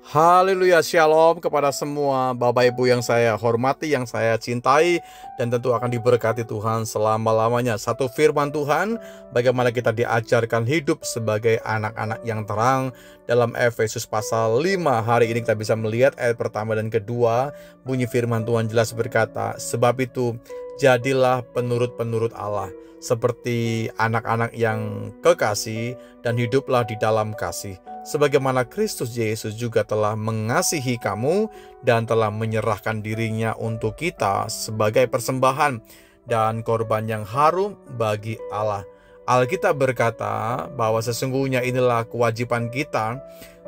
Haleluya, shalom kepada semua Bapak Ibu yang saya hormati, yang saya cintai, dan tentu akan diberkati Tuhan selama-lamanya. Satu firman Tuhan, bagaimana kita diajarkan hidup sebagai anak-anak yang terang. Dalam Efesus pasal 5, hari ini kita bisa melihat ayat pertama dan kedua. Bunyi firman Tuhan jelas berkata, "Sebab itu, jadilah penurut-penurut Allah, seperti anak-anak yang kekasih, dan hiduplah di dalam kasih. Sebagaimana Kristus Yesus juga telah mengasihi kamu dan telah menyerahkan dirinya untuk kita sebagai persembahan dan korban yang harum bagi Allah." Alkitab berkata bahwa sesungguhnya inilah kewajiban kita.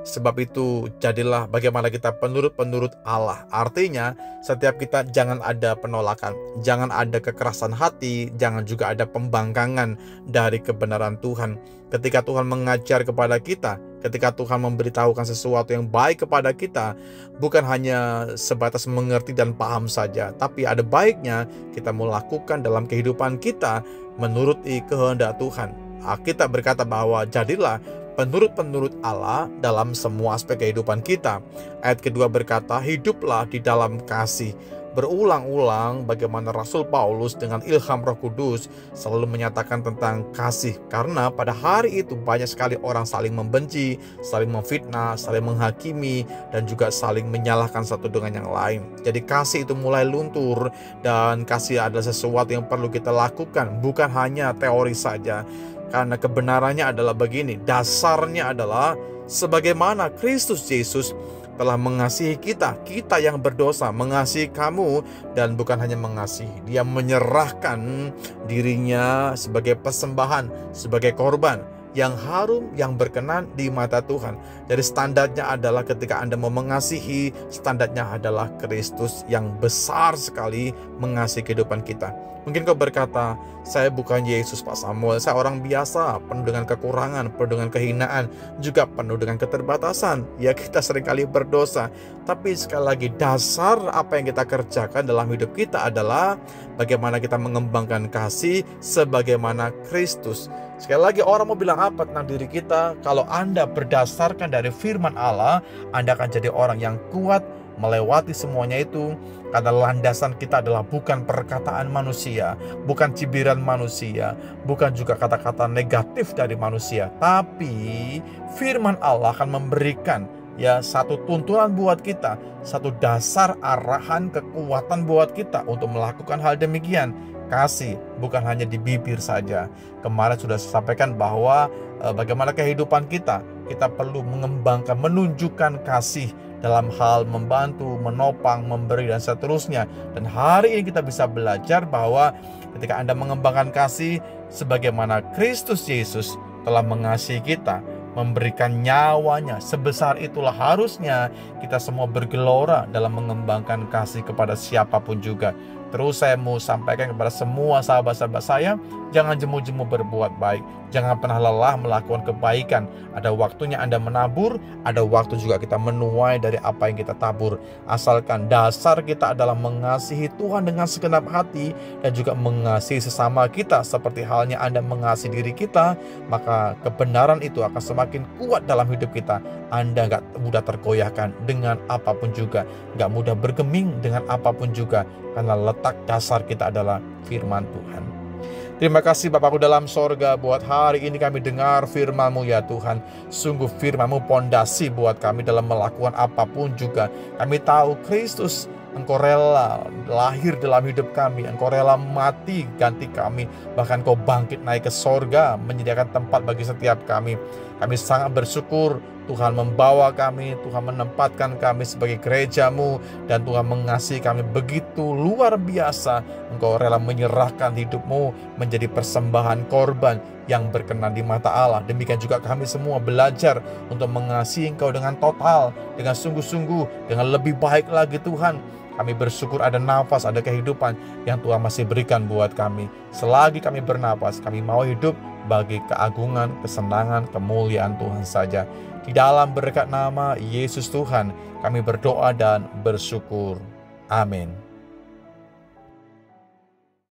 Sebab itu jadilah bagaimana kita penurut-penurut Allah. Artinya setiap kita jangan ada penolakan, jangan ada kekerasan hati, jangan juga ada pembangkangan dari kebenaran Tuhan. Ketika Tuhan mengajar kepada kita, ketika Tuhan memberitahukan sesuatu yang baik kepada kita, bukan hanya sebatas mengerti dan paham saja, tapi ada baiknya kita melakukan dalam kehidupan kita menuruti kehendak Tuhan. Kita berkata bahwa jadilah penurut-penurut Allah dalam semua aspek kehidupan kita. Ayat kedua berkata, hiduplah di dalam kasih. Berulang-ulang bagaimana Rasul Paulus dengan ilham Roh Kudus selalu menyatakan tentang kasih. Karena pada hari itu banyak sekali orang saling membenci, saling memfitnah, saling menghakimi, dan juga saling menyalahkan satu dengan yang lain. Jadi kasih itu mulai luntur, dan kasih adalah sesuatu yang perlu kita lakukan, bukan hanya teori saja. Karena kebenarannya adalah begini, dasarnya adalah sebagaimana Kristus Yesus telah mengasihi kita yang berdosa, mengasihi kamu, dan bukan hanya mengasihi, dia menyerahkan dirinya sebagai persembahan, sebagai korban yang harum, yang berkenan di mata Tuhan. Jadi standarnya adalah ketika Anda mau mengasihi, standarnya adalah Kristus yang besar sekali mengasihi kehidupan kita. Mungkin kau berkata, saya bukan Yesus Pak Samuel, saya orang biasa, penuh dengan kekurangan, penuh dengan kehinaan, juga penuh dengan keterbatasan. Ya, kita seringkali berdosa. Tapi sekali lagi, dasar apa yang kita kerjakan dalam hidup kita adalah bagaimana kita mengembangkan kasih sebagaimana Kristus. Sekali lagi, orang mau bilang apa tentang diri kita? Kalau Anda berdasarkan dari firman Allah, Anda akan jadi orang yang kuat melewati semuanya itu, karena landasan kita adalah bukan perkataan manusia, bukan cibiran manusia, bukan juga kata-kata negatif dari manusia, tapi firman Allah akan memberikan satu tuntunan buat kita, satu dasar arahan kekuatan buat kita untuk melakukan hal demikian. Kasih bukan hanya di bibir saja. Kemarin sudah saya sampaikan bahwa bagaimana kehidupan kita perlu mengembangkan, menunjukkan kasih dalam hal membantu, menopang, memberi, dan seterusnya. Dan hari ini kita bisa belajar bahwa ketika Anda mengembangkan kasih sebagaimana Kristus Yesus telah mengasihi kita, memberikan nyawanya, sebesar itulah harusnya kita semua bergelora dalam mengembangkan kasih kepada siapapun juga. Terus saya mau sampaikan kepada semua sahabat-sahabat saya, jangan jemu-jemu berbuat baik, jangan pernah lelah melakukan kebaikan. Ada waktunya Anda menabur, ada waktu juga kita menuai dari apa yang kita tabur. Asalkan dasar kita adalah mengasihi Tuhan dengan segenap hati dan juga mengasihi sesama kita seperti halnya Anda mengasihi diri kita, maka kebenaran itu akan semakin kuat dalam hidup kita. Anda gak mudah tergoyahkan dengan apapun juga, gak mudah bergeming dengan apapun juga, karena letak dasar kita adalah firman Tuhan. Terima kasih Bapakku dalam sorga, buat hari ini kami dengar firman-Mu ya Tuhan. Sungguh firman-Mu pondasi buat kami dalam melakukan apapun juga. Kami tahu Kristus, Engkau rela lahir dalam hidup kami, Engkau rela mati ganti kami, bahkan Kau bangkit naik ke sorga, menyediakan tempat bagi setiap kami. Kami sangat bersyukur Tuhan membawa kami, Tuhan menempatkan kami sebagai gereja-Mu, dan Tuhan mengasihi kami begitu luar biasa. Engkau rela menyerahkan hidup-Mu menjadi persembahan korban yang berkenan di mata Allah. Demikian juga kami semua belajar untuk mengasihi Engkau dengan total, dengan sungguh-sungguh, dengan lebih baik lagi Tuhan. Kami bersyukur ada nafas, ada kehidupan yang Tuhan masih berikan buat kami. Selagi kami bernapas, kami mau hidup bagi keagungan, kesenangan, kemuliaan Tuhan saja. Di dalam berkat nama Yesus Tuhan, kami berdoa dan bersyukur. Amin.